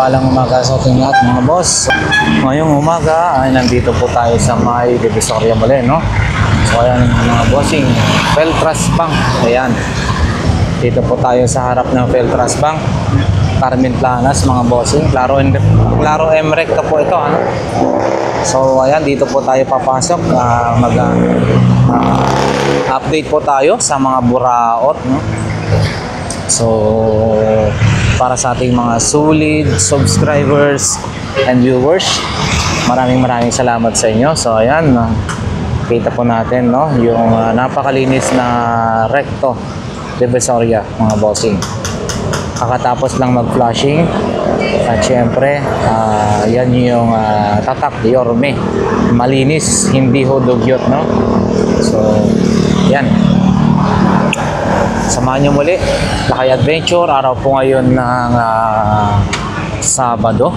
Mapagpalang umaga sa ating lahat mga boss. Ngayong umaga ay nandito po tayo sa may Divisoria muli, no? So ayan mga bossing, Feltras Bank. Ayan. Dito po tayo sa harap ng Feltras Bank. Carmen Planas mga bossing. Claro Emrek ka po ito, ano? So ayan, dito po tayo papasok. Update po tayo sa mga buraot, no? So para sa ating mga solid subscribers and viewers, maraming salamat sa inyo. So ayan, kita po natin, no, yung napakalinis na recto Divisoria mga bossing. Kakatapos lang mag-flushing at syempre yan yung tatak Yorme, malinis, hindi ho dugyot, no? So yan, samahan nyo muli Lakay Adventure. Araw po ngayon ng Sabado.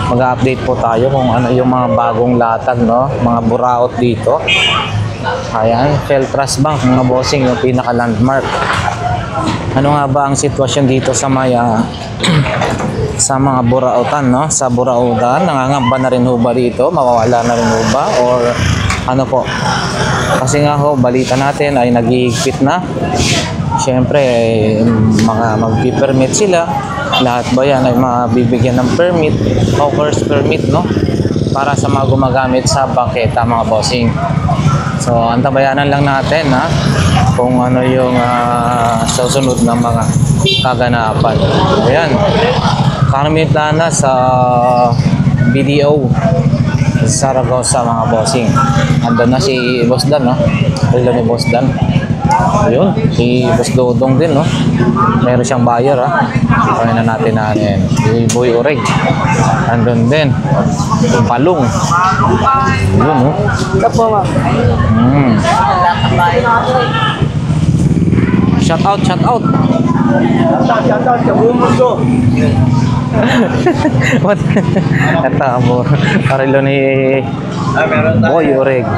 Mag-update po tayo kung ano yung mga bagong latag, no? Mga buraot dito. Ayan, Feltras Bank mga bossing, yung pinaka-landmark. Ano nga ba ang sitwasyon dito sa maya sa mga buraotan, no? Sa buraotan, nangangamba na rin ho ba dito? Mawawala na rin ho ba? Or ano po? Kasi nga ho, balita natin ay naghihigpit na. Siyempre, mag-permit sila. Lahat ba yan ay mabibigyan ng permit, hawkers permit, no? Para sa mga gumagamit sa bangketa mga bossing. So, antabayanan lang natin, ha? Kung ano yung susunod ng mga kaganapan. Ayan. Carmen Planas sa BDO Zaragoza mga bossing. Andun na si Boss Dan, no? Relo ni Boss Dan. Ayun, si Boss Dodong din, no? Meron siyang buyer, ha? Kaya na natin na yan. Si Boy Oreg. Andun din. Palong. Ayun, no? Ito po, ma. Shout out. Shout out sa buong mundo. What? Ito mo. Parilo ni Boy Oreg.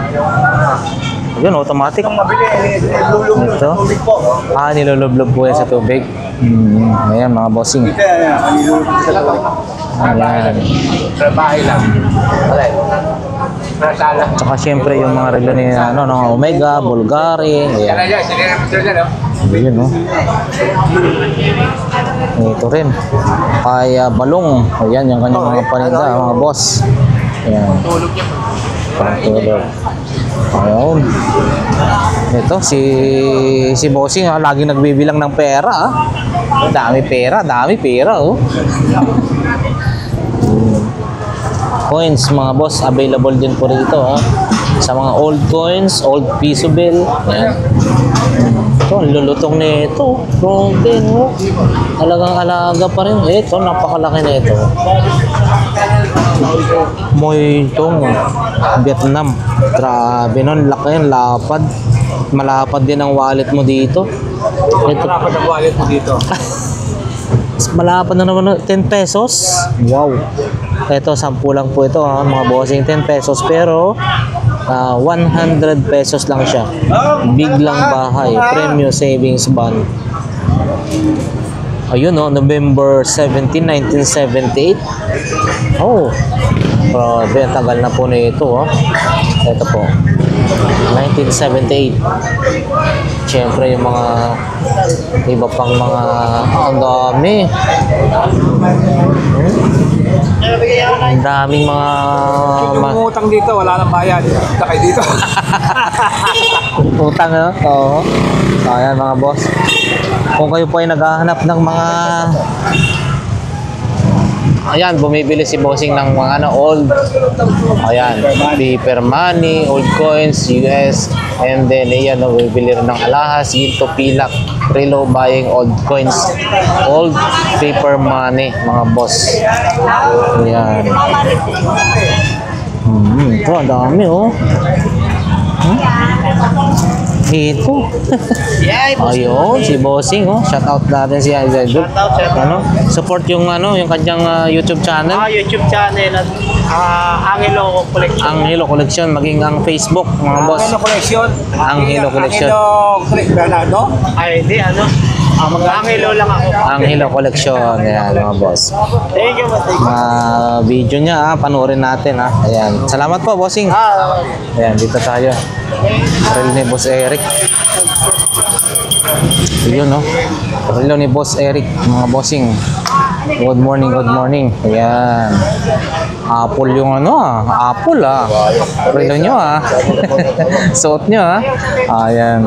Yun, automatic. Ito. Nilulublob po yan sa tubig. Ayan, mga bossing. Ayan. Trabahay lang. Tsaka syempre yung mga relo ni Omega, Bulgari. Ayan. Ayan, no? Ito rin. Kaya Balong. Ayan, yung kanyang mga paninda, mga boss. Ayan. Pantulog. Ayun. Ito, si bossing, laging nagbibilang ng pera, ha? Dami pera, oh. Coins, mga boss, available din po rito, ha? Sa mga old coins, old piso bill. Ayan. Ito, ang lulutong nito. Grabe, no? Talagang alaga pa rin. Ito, napakalaki na ito. Moitong Vietnam. Grabe nun, laki yan, lapad. Malapad din ang wallet mo dito. Ito, malapad ang wallet mo dito. Malapad na naman, 10 pesos. Wow. Ito, 10 lang po ito, ha, mga bossing, 10 pesos. Pero 100 pesos lang siya. Biglang bahay, Premium Savings Bond. Ayun, no, November 17, 1978. Oh, grabe, ang tagal na po na ito, oh. Ito po, 1978. Siyempre yung mga iba pang mga ang dami. Ang daming mga utang dito, wala nang bayad. Punta kayo dito. Utang, no? Oo. So, ayan mga boss. Kung kayo po ay naghahanap ng mga ayan, bumibili si bossing ng mga old, ayan, paper money, old coins, US, and then ayan, bumibili rin ng alahas, ginto, pilak, relo, buying old coins, old paper money, mga boss. Ayan. Ito, ang dami, oh. Ito. Ayun, si bossing, oh. Shout out natin si Idol. Ano? Support yung yung kanyang YouTube channel. YouTube channel at Angelo Collection. Angelo Collection, maging ang Facebook, mga boss. Angelo Collection. Angelo Collection. Angelo Bernardo? Ay, hindi, Angelo lang ako. Angelo Collection. Ayan, mga boss. Thank you, Matay. Video niya, panoorin natin, ha. Ayan. Salamat po, bossing. Ayan, dito tayo. Relo ni Boss Eric. Yun, no? Relo ni Boss Eric, mga bossing. Good morning, good morning. Ayan. Apple yung ano, Apple, Relo nyo, Suot nyo, Ayan.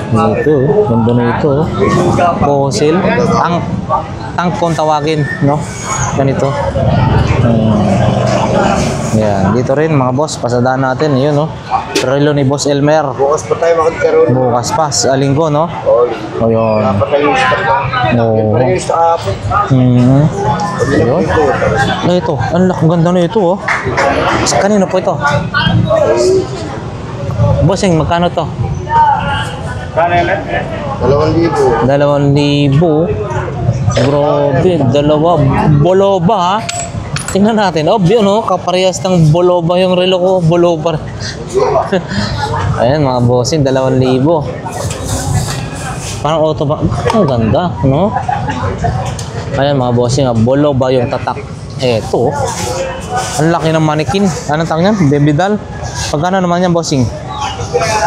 Dito, ganda na ito. Fossil. Ang tank kung tawagin, no? Ganito. Yan, dito rin mga boss, pasadaan natin, yun, no? Relo ni Boss Elmer. Bukas pa tayo makagkaroon. Bukas pa, sa linggo, no? O yun. Dapat tayo yung stock lang. Oo. Parang yung stock hapon. Yun. Ito, ang ganda na ito, Kanino po ito? Bossing, magkano to? Kanan 2,000. 2,000. Grabe, dalawa. Boloba, Tingnan natin. Yun, kaparehas ng boloba yung relo ko. Boloba. Ayan, mga bossing, 2,000. Parang auto ba? Ang ganda, no? Ayan, mga bossing, boloba yung tatak. Eto. Ang laki ng manikin. Anong tawag niyan? Bibidal. Pagkano naman yan, bossing?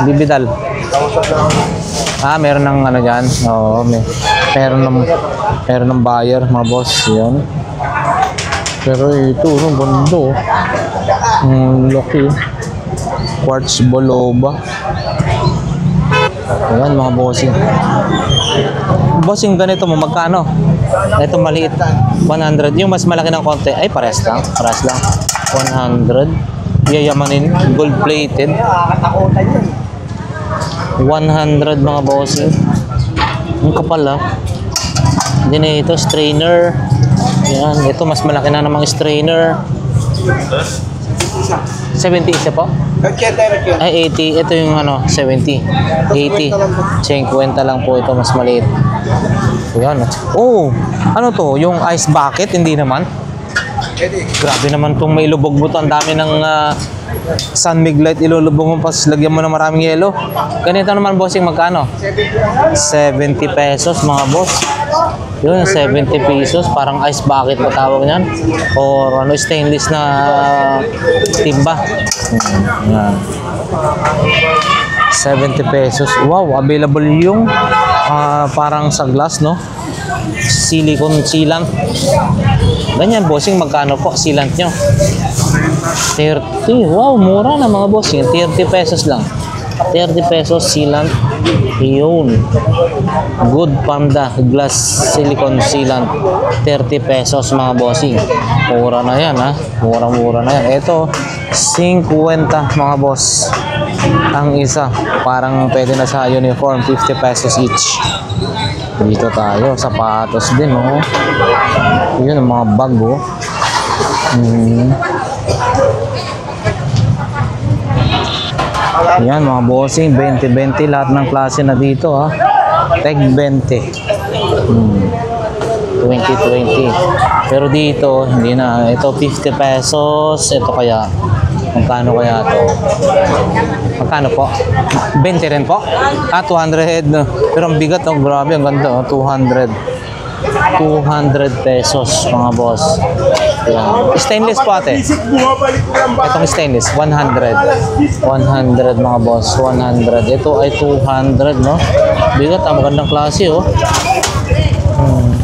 Bibidal. Meron ng ano dyan. Oo, meron ng buyer, mga boss. Yun. Pero ito, ganda. Laki. Quartz boloba. Ayan, mga bossing. Bossing, ganito mo, magkano? Ito maliit. 100. Yung mas malaki ng konti. Ay, pares lang. 100. Yayamanin. Gold plated. 100, mga bossing. Ang kapal, Hindi na ito, strainer. Yan, ito mas malaki na namang strainer. 70 isa po? Ay, 80. Ito yung 70. 80. 50 lang po ito, mas maliit. Yan. Ano to? Yung ice bucket? Hindi naman. Grabe naman itong may lubog mo to. Ang dami ng Sun Mig Light, ilulubog mo, pas lagyan mo ng maraming yelo. Ganito naman, bossing, magkano? 70 pesos, mga boss. Yun, 70 pesos. Parang ice bucket pa tawag niyan. Or stainless na timba. Yan. 70 pesos. Wow, available yung parang sa glass, no? Silicone sealant. Ganyan, bossing, magkano po sealant nyo? 30. Wow, mura na, mga bossing. 30 pesos lang. 30 pesos sealant. Yun. Good Panda glass silicone sealant. 30 pesos, mga bossing. Mura na yan, Mura-mura na yan. Ito, 50, mga boss. Ang isa. Parang pwede na sa uniform. 50 pesos each. Dito tayo. Sapatos din, Yun, ang mga bag, Yan, mga bossing, 20-20 lahat ng klase na dito, Tag 20. 20-20. Pero dito, hindi na. Ito 50 pesos. Ito kaya, magkano kaya to? Magkano po? 20 rin po? 200. Pero ang bigat, grabe, ang ganda, 200 pesos, mga boss. Yan. Stainless po, ate. Itong stainless, 100, mga boss. 100. Ito ay 200, no? Bigat, magandang klase,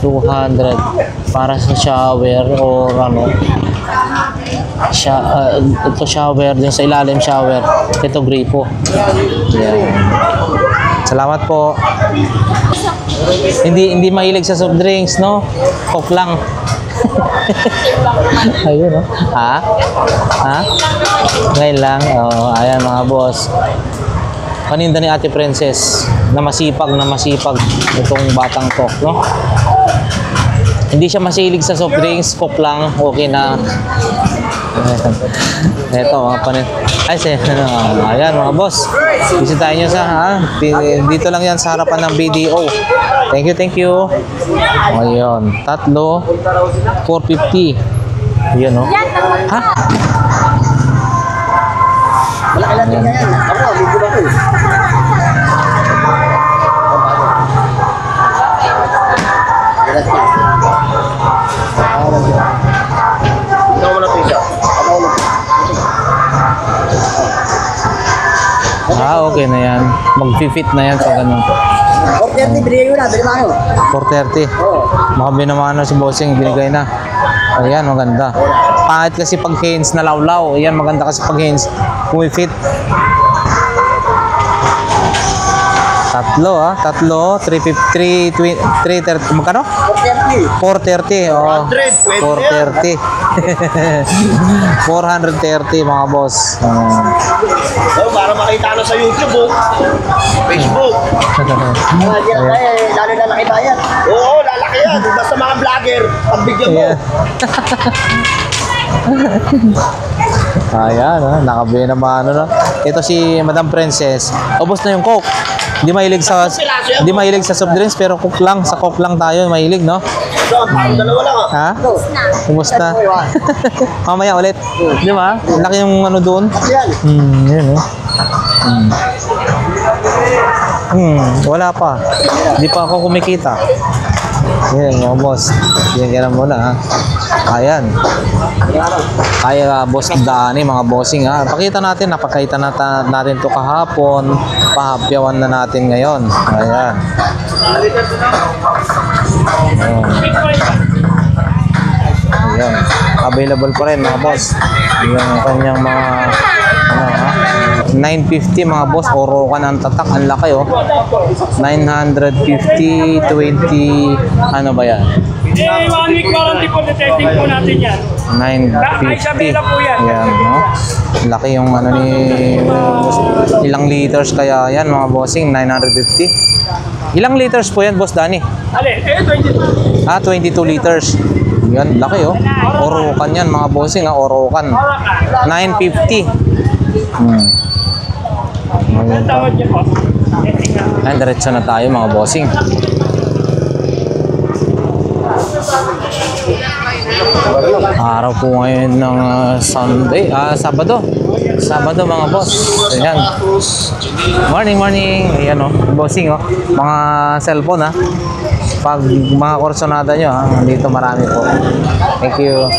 200 para sa shower or ito shower din sa ilalim, shower. Ito gripo. Yan. Salamat po. Hindi mahilig sa soft drinks, no? Coke lang. Ayun, Ngayon lang. Ayan, mga boss. Paninda ni Ate Princess na masipag itong batang to, no? Hindi siya masilig sa soft drinks, coke lang, okay na. Ito, mga panin. Ayan, mga boss. Bisitahin nyo dito lang yan sa harapan ng BDO. Thank you. Ayun, 3, 450. Yun, Ayan. Okay na yan. Mag-fit na yan sa ganun. 430, binigay ko na. Bili mo ano? 430. Oo. Baka binamano si bossing, binigay na. Ayan, maganda. Pangit kasi pag Hanes na lawlaw. Ayan, maganda kasi pag Hanes. Pumifit. Tatlo, 350, 330, magkano? 430. 430, oh. 430. 430 mga boss. Para makita na sa YouTube, Facebook. Hindi na kaya, lalo na laki bayan. Oo, lalaki yan. Basta mga vlogger, pagbigyan mo. Yeah. Ayan, nakabili na ba ano, no? Ito si Madam Princess. Ubos na yung Coke. Di mahilig sa soft drinks pero Coke lang, sa Coke lang tayo mahilig, no? Parang dalawa lang ah. Ha? Ubos na. Mamaya ulit. Di ba? Laki yung ano doon. Yan. Yun, no? Wala pa. Di pa ako kumikita. Yan, mga boss. Yan ka na muna, ha? Ayan. Kaya boss Dani, mga bossing, ha? Pakita natin, napakita natin to kahapon. Pahapyawan na natin ngayon. Ayan. Ayan. Available pa rin, mga boss. Yung kanyang mga ano, ha? 950 mga boss, orokan ang tatak, ang laki, oh. 950, 20, ano ba yan? 1 week warranty po, detecting po natin yan. 950. Isabela po yan. Yan, no? Laki yung ano ni ilang liters kaya yan mga bossing, 950. Ilang liters po yan, boss Danny? Alin, 22. 22 liters. Yan, laki, oh. Orokan yan mga bossing, orokan. 950. Ang tawad niyo po. Testing na. Ayan, diretso na tayo mga bossing. Araw po ngayon ng Sabado. Sabado mga boss. Ayan. Morning. Ayan, oh. Bossing, oh. Mga cellphone, ha. Pag mga kursonada nyo, ha. Dito marami po. Thank you.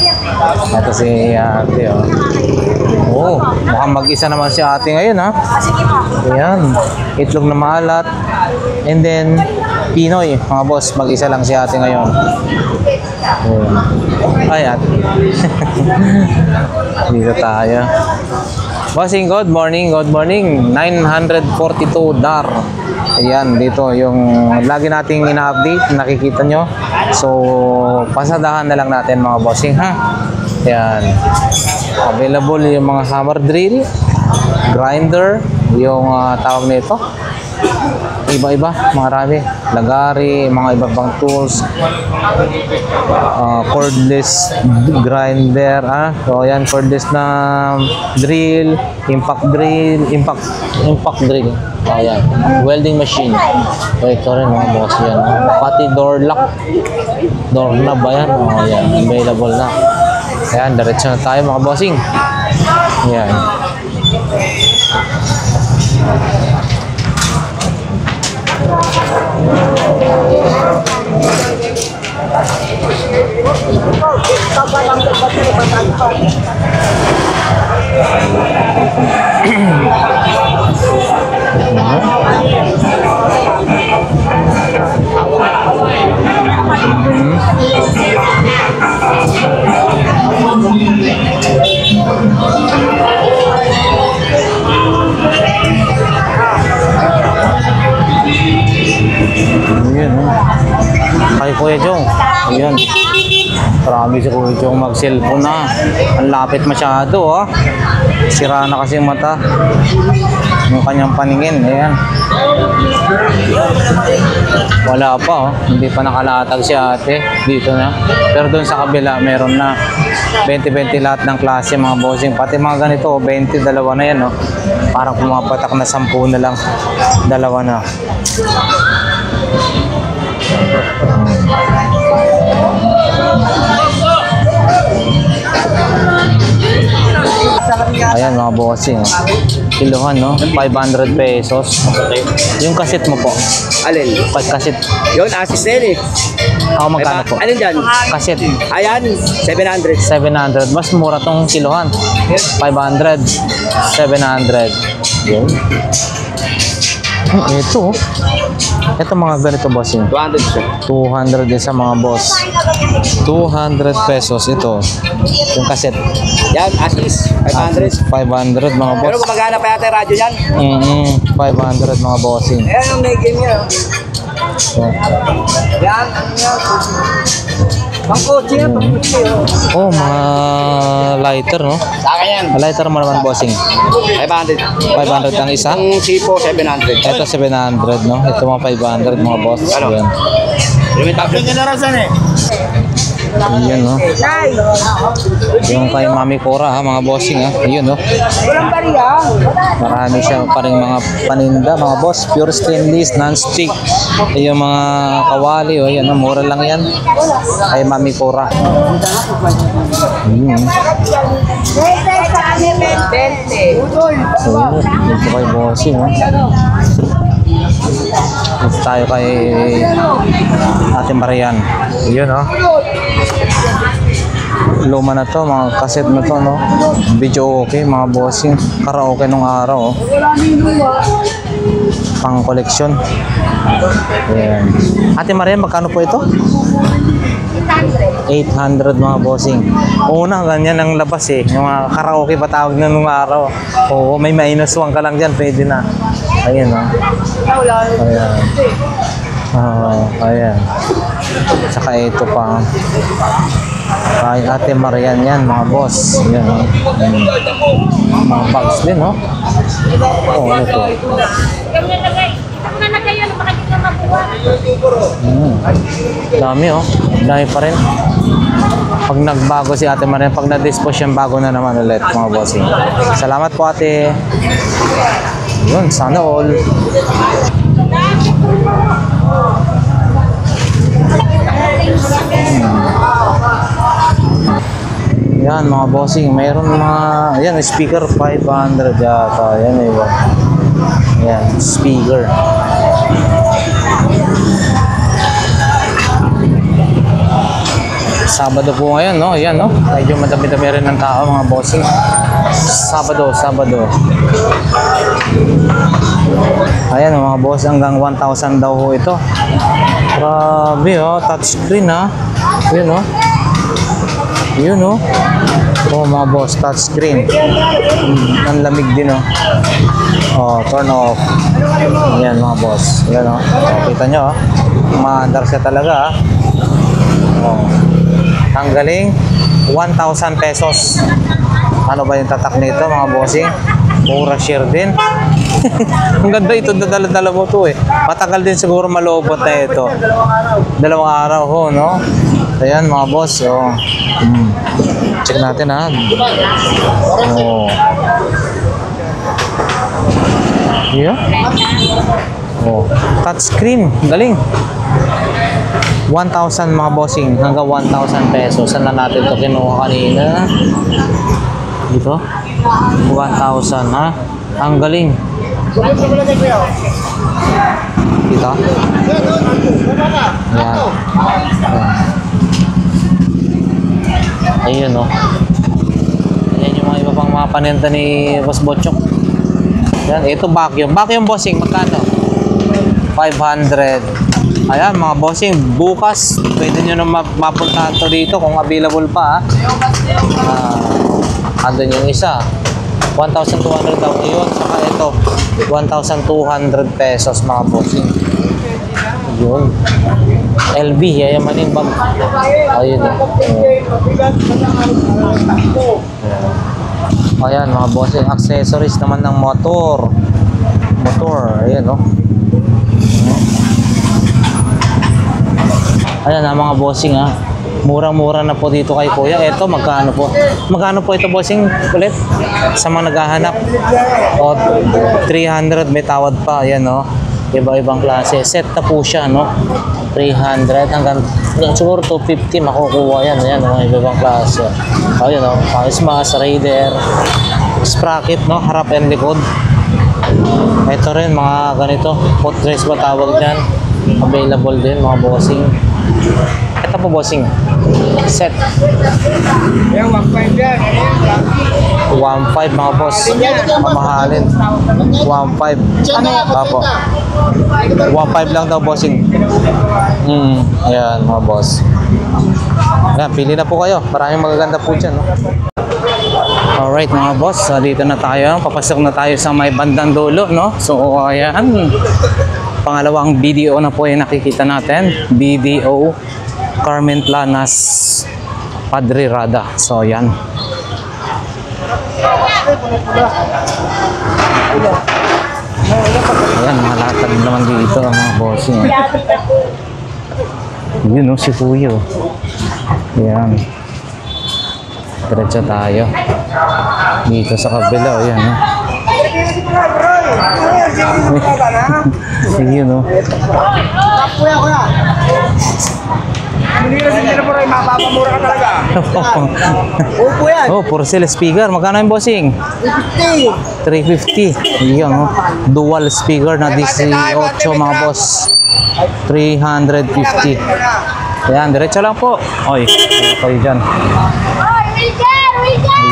Ito si ate, oh. Oh, mukhang mag-isa naman si ate ngayon, ha. Ayan. Itlog na maalat. And then, Pinoy. Mga boss, mag-isa lang si ate ngayon. Ayan. Ay, ate. Dito tayo. Bossing, good morning. 942 DAR. Ayan, dito yung lagi nating ina-update, nakikita nyo. So, pasadahan na lang natin mga bossing, ha. Ayan. Available yung mga hammer drill, grinder, yung tawag nito. Iba-iba, marami. Lagari, mga iba pang tools. Cordless grinder, So, yan, cordless na drill, impact drill. Ayan, welding machine. Ito rin mga boss yan. Pati door lock. Door knob ba yan? Ayan, available na. Ayan, diretso na tayo mga bossing. Ayan. Ayan, kay Kuya Jong. Ayan. Marami si Kuya Jong mag-cellphone na. Ang lapit masyado, ha. Sira na kasi yung mata. Yung kanyang paningin. Ayan. Wala pa, oh. Hindi pa nakalatag si ate. Dito na. Pero doon sa kabila, meron na. 20-20 lahat ng klase, mga bossing. Pati mga ganito, 20, dalawa na yan, oh. Parang pumapatak na 10 na lang. Dalawa na. Ayan mga bossing, kiluhan, no? 500 pesos. Yung kasit mo po. Alin? Kasit. Yun, assist din eh. Ako magkano po? Alin dyan? Kasit. Ayan, 700. 700. Mas mura tong kiluhan. 500. 700. Yun. Ito. Ito mga ganito bossing. 200 siya. 200 din sa mga boss. 200 pesos ito. Yung cassette. Yan, Asis. 500. 500 mga Pero boss. gumagana pa yata yung radyo yan. 500 mga bossing. Ayan ang may game niya. So, Yan, ano yan? Pang-kotse yan, pang-kotse. oh, mga lighter, no? Sa akin yan. Lighter mo naman bossing. 500. 500 ang isa. Ang Sipo, 700. Ito 700, no? Ito mga 500 mga boss. Yan. Yung tablet. Yan, no? Yung kay Mami Cora, ha, mga bossing, ha? Yun, no? Marami siya pa rin mga paninda, mga boss. Pure stainless, non-stick. Yung mga kawali, oh, yan, no? Mura lang yan. Kay Mami Cora. Yun. So, dito kay bossing, ha? Dito tayo kay Ate Marian. Yun, oh. Luma na to, mga cassette na to, no? Video okay, mga bossing. Karaoke nung araw, oh. Pang koleksyon. Ayan. Ate Marian, magkano po ito? 800 mga bossing. Una, ganyan ang labas eh. Yung mga karaoke pa tawag na nung araw. Oo, may minus 1 ka lang dyan, pwede na. Ayan, oh. Ayan. Ayan. Saka ito pa. Kay Ate Marian yan, mga boss. Yan, oh. Mga bags din, no? Oh, ano to? Dami, oh. Dami pa rin. Pag nagbago si Ate Marian, pag na-dispose yan, bago na naman ulit, mga bossing. Salamat po, ate. Yun, sana all. Yan mga bossing, mayroon mga, yan speaker 500 yata, yan iba. Yan, speaker. Sabado po ngayon, no? Yan, no? Medyo madami-dami rin ng tao, mga bossing. Sabado. Ayan, mga boss, hanggang 1,000 daw ho ito. Grabe, oh. Touchscreen, ha? Yun, oh. Yun, oh. Oh, mga boss, touchscreen. Ang lamig din, oh. Oh, turn off. Ayan, mga boss. Ayan, oh. Oh, kita nyo, oh. Maandar siya talaga, oh. Ang galing, 1,000 pesos. Ano ba yung tatak nito, mga bossing? Mura share din. Ang ganda ito, dala-dala mo to eh. Matagal din siguro malobot na ito. 2 araw ho, no? Ayan, mga boss, oh. Check natin, ha? Oh. Yeah. Oh. Touchscreen, galing. 1,000 mga bossing, hanggang 1,000 pesos. Saan na natin ito kinuha kanina? Dito? 1,000, ha? Ang galing. Dito? Ayan. Ayun, no? Ayan yung mga iba pang mga paninda ni Boss Botchok. Ayan, ito vacuum. Vacuum bossing, magkano? 500. Ayan mga bossing, bukas pwede nyo na mapuntahan to dito kung available pa, ha. Andun yung isa 1,200 daw yun, saka ito 1,200 pesos mga bossing. Yun, LB, yayamanin bag. Ayun, ayan mga bossing, accessories naman ng motor, ayan, no? Ayan na mga bossing, ha. Murang-mura na po dito kay Kuya. Ito, magkano po? Magkano po ito bossing ulit? Sa mga naghahanap. O, 300 may tawad pa. Ayan, no? Iba-ibang klase. Set na po siya, no? 300 hanggang siguro 250 makukuha yan. Ayan, no? Iba-ibang klase. Ayan, no? Smash, Raider, sprocket, no? Harap and likod. Ito rin, mga ganito. Footrest ba tawag dyan? Available din, mga bossing. Ito po bossing. Set. Yung 1.5 yan. 1.5 mga boss. Mamahalin. 1.5. Apo. 1.5 lang daw bossing. Ayan mga boss. Ayan, pili na po kayo. Maraming magaganda po dyan. No? Alright mga boss, so, dito na tayo. Papasok na tayo sa may bandang dulo. No? So ayan. Pangalawang BDO na po yung nakikita natin. BDO Carmen Planas Padre Rada. So yan. Ayan, malatag naman dito mga bossing. Yun o, si Kuya. Ayan. Diretso tayo. Dito sa kabila, o yan o. Sige no. Hindi na sila po rin, mapapamura ka talaga. Opo yan. Oh, puro sila speaker. Magkano yung bossing? 350. Yun, oh. Dual speaker na 18 mga boss. 350. Ayan, diretso lang po. Oy, kayo dyan.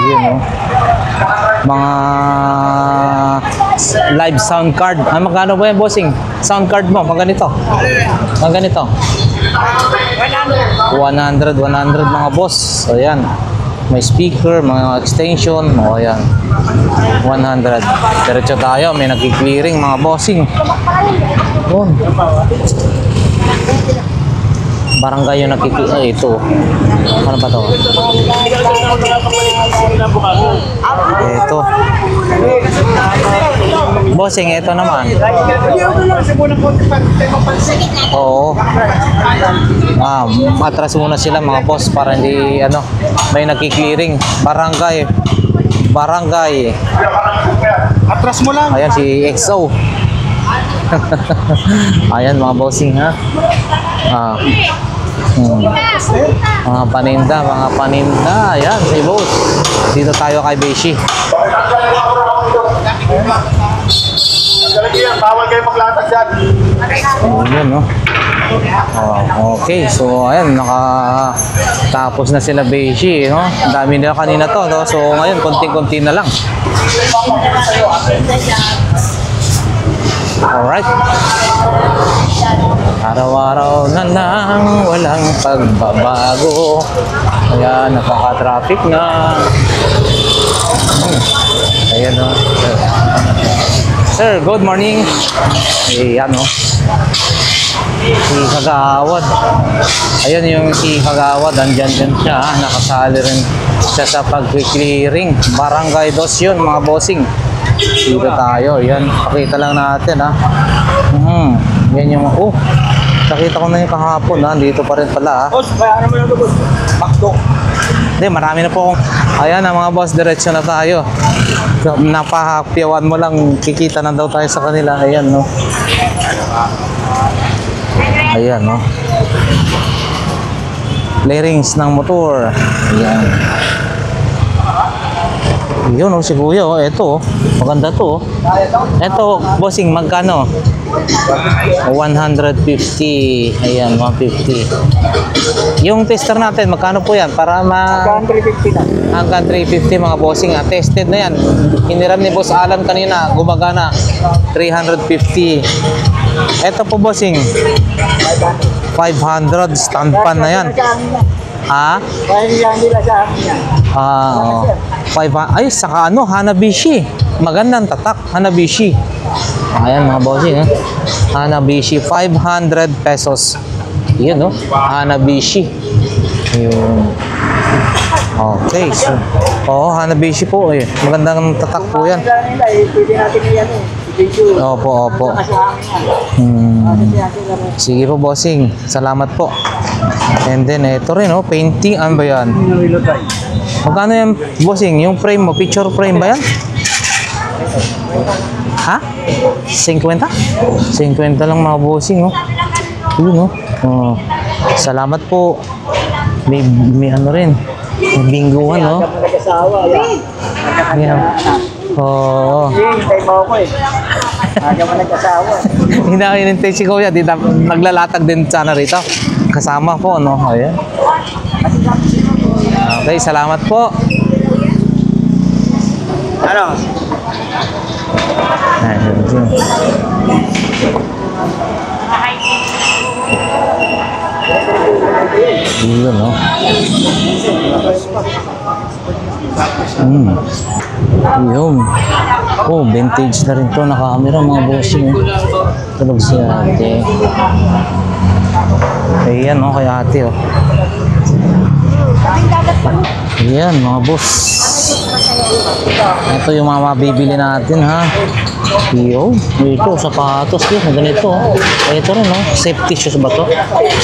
Ayun, oh. Mga live sound card. Ah, magkano ba yung bossing? Sound card mo, maganito. Maganito. 100 mga boss. So yan. May speaker, mga extension. O ayan. 100. Diretso tayo. May nag-clearing mga bossing. Yun. Barangay yung nakikita. Ito. Ano ba to? Ito. Bossing, ito naman. Oo. Atras muna sila mga boss para hindi ano, may nagki-clearing. Barangay. Atras mo lang. Ayan si XO. Ayan mga bossing ha. Mga paninda. Ayan si boss. Dito tayo kay Beshi. Bawal kayo maglatag dyan. Ayan, no? Okay, so ayan, nakatapos na sila Beshi, no? Ang dami nila kanina to, no? So ngayon, konting-konti na lang. Alright. Araw-araw na lang, walang pagbabago. Ayan, napaka-traffic na. Ayan, no? Sir, good morning. Ayan, no? Si Kagawad. Ayan yung si Kagawad. Andyan din siya. Nakasali rin siya sa pag-clearing. Barangay 2 yun, mga bossing. Dito tayo. Ayan. Pakita lang natin, ha. Yan yung, nakita ko na yung kahapon, ha. Dito pa rin pala, ha. Boss, kaya naman yung boss. Bakdo. Hindi, marami na po. Ayan na mga boss, diretso na tayo. Napahapyawan mo lang, kikita na daw tayo sa kanila. Ayan, no. Ayan, no. Clearings ng motor. Ayan. Yun, oh, si Kuya, oh. Ito, oh. Maganda to, oh. Ito, bossing, magkano? 150. Ayan, 150. Yung tester natin, magkano po yan? Para Hanggang 350 na. hanggang 350 mga bossing. Tested na yan. Hiniram ni Boss Alan kanina. Gumagana. 350. Ito po bossing. 500. Stand pan na yan. Ha? Kaya yan nila sa akin. Oo. 500. Ay, saka ano? Hanabishi. Magandang tatak. Hanabishi. Ayan mga bossing. Hanabishi. 500 pesos. Yun, no? Hanabishi. Yun. Okay. So, Hanabishi po. Eh. Magandang tatak po yan. Pwede natin yan eh. Opo. Sige po, bossing. Salamat po. And then, ito rin, oh. Painting. Ano ba yan? Magkano yan, bossing? Yung frame mo, picture frame ba yan? Ha? 50? 50 lang mga bossing, oh. Yun, oh. Salamat po. May ano rin. May bingguhan, oh. Nag-asawa. Ayan. Oo. Hintay mo ako eh. Aga mo nag-asawa. Hindi ako inintay si Kuya. Naglalatag din sana rito. Kasama po, no? Ayan. Kasi Okay, salamat po. Ano? Yun, no? Yun. Oh, vintage na rin to na camera, mga bossing. Tulog si ate. Ayan, no? Kay ate, oh. Ayan, mga boss. Ito yung mga mabibili natin, ha? Yo, ito, sapatos din, ganito. Ito rin, no? Safety shoes ba to?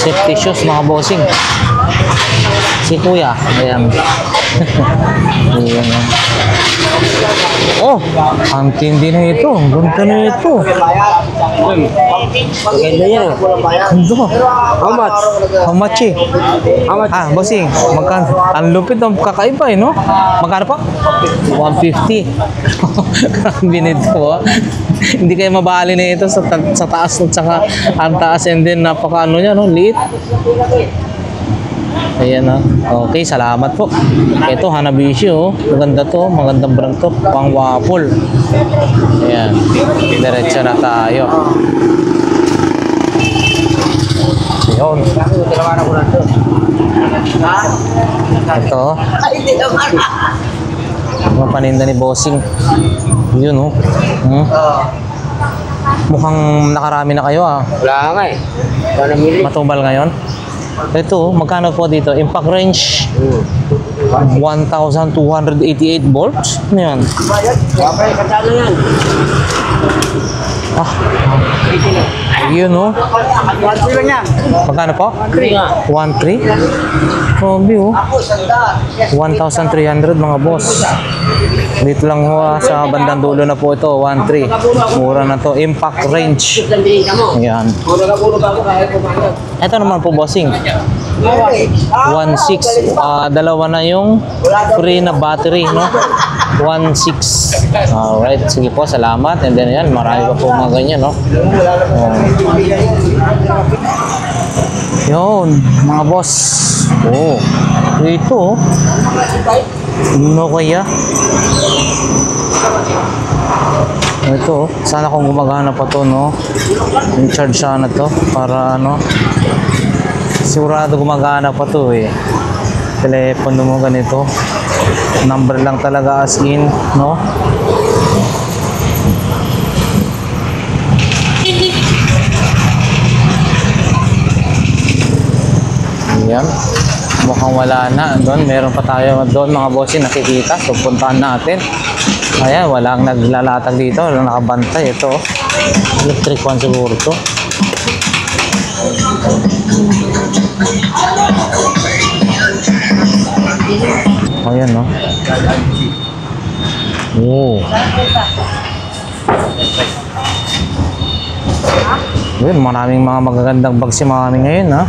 Safety shoes, mga bossing. Si kuya, ayan. Ayan, no? Oh, ang tindi na ito. Ganda na ito. Maganda yan. Ganda. How much? How much eh? Ah, bossing, magkano? Ang lupit ng kakaiba eh, no? Magkano pa? 150. Grabe nito, ah. Hindi kayo mabali na ito sa taas at saka ang taas, and then napaka ano niya, no? Liit. Ayan, na. Okay, salamat po. Ito, Hanabishi, oh. Maganda to. Magandang brand to. Pang waffle. Ayan. Diretso na tayo. Ayun. Ito. Mga paninda ni Bossing. Yun, oh. Mukhang nakarami na kayo, ah. Wala nga eh. Matubal ngayon. Ito, magkano po dito? Impact range 1,288 volts. Ano yan? Okay, kasano yan? Ah, yun, no? 1 lang yan. Magkano po? 1,300? Grabe, oh. 1,300, mga boss. Dito lang ho, sa bandang dulo na po ito, 1,300. Mura na to. Impact range. Ayan. Ito naman po, bossing. 1,600. Dalawa na yung free na battery, no? 1,600. Alright, sige po, salamat. And then yan, marami pa po mga ganyan, no? Yun, mga boss. Oh, ito. No kaya? Ito, sana kung gumagana pa to, no? In charge sana to para ano. Sigurado gumagana pa to eh. Telepono mo ganito. Number lang talaga as in, no? Ayan. Mukhang wala na. Doon, meron pa tayo doon, mga bossing, nakikita. So, puntahan natin. Ayan, walang naglalatag dito. Walang nakabantay. Ito, electric one siguro to. Ayan, no? Oh. Ayan, maraming mga magagandang bags si mami ngayon, ha?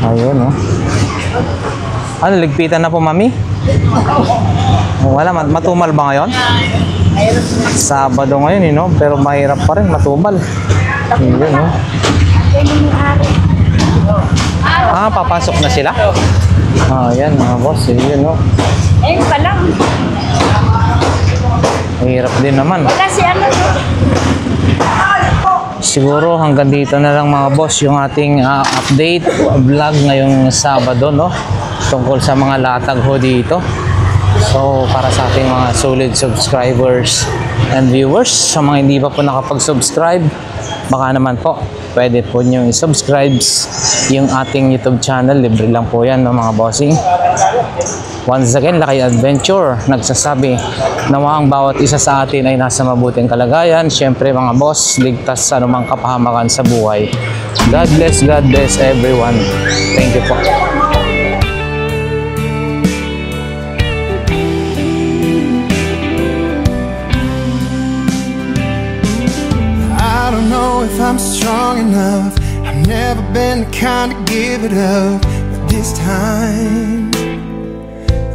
Ayun, no? Ano, ligpitan na po, mami? Wala, matumal ba ngayon? Sabado ngayon, no? Pero mahirap pa rin, matumal. Ayun, no? Ah, papasok na sila? Ah, yan, mga boss. Ayun, no? Ayun pa lang. Mahirap din naman. Kasi ano, Siguro hanggang dito na lang, mga boss, yung ating update vlog ngayong Sabado, no? Tungkol sa mga latag ho dito. So, para sa ating mga solid subscribers and viewers, sa mga hindi pa po nakapag-subscribe, baka naman po, pwede po nyo i-subscribe yung ating YouTube channel. Libre lang po yan, no, mga bossing. Once again, Lakay Adventure nagsasabi nawa ang bawat isa sa atin ay nasa mabuting kalagayan. Siyempre, mga boss, ligtas sa anumang kapahamakan sa buhay. God bless everyone. Thank you po. I don't know if I'm strong enough. I've never been the kind to give it up, but this time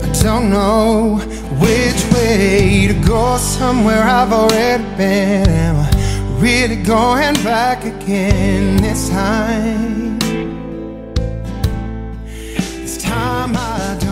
I don't know which way to go. Somewhere I've already been. Am I really going back again this time? time I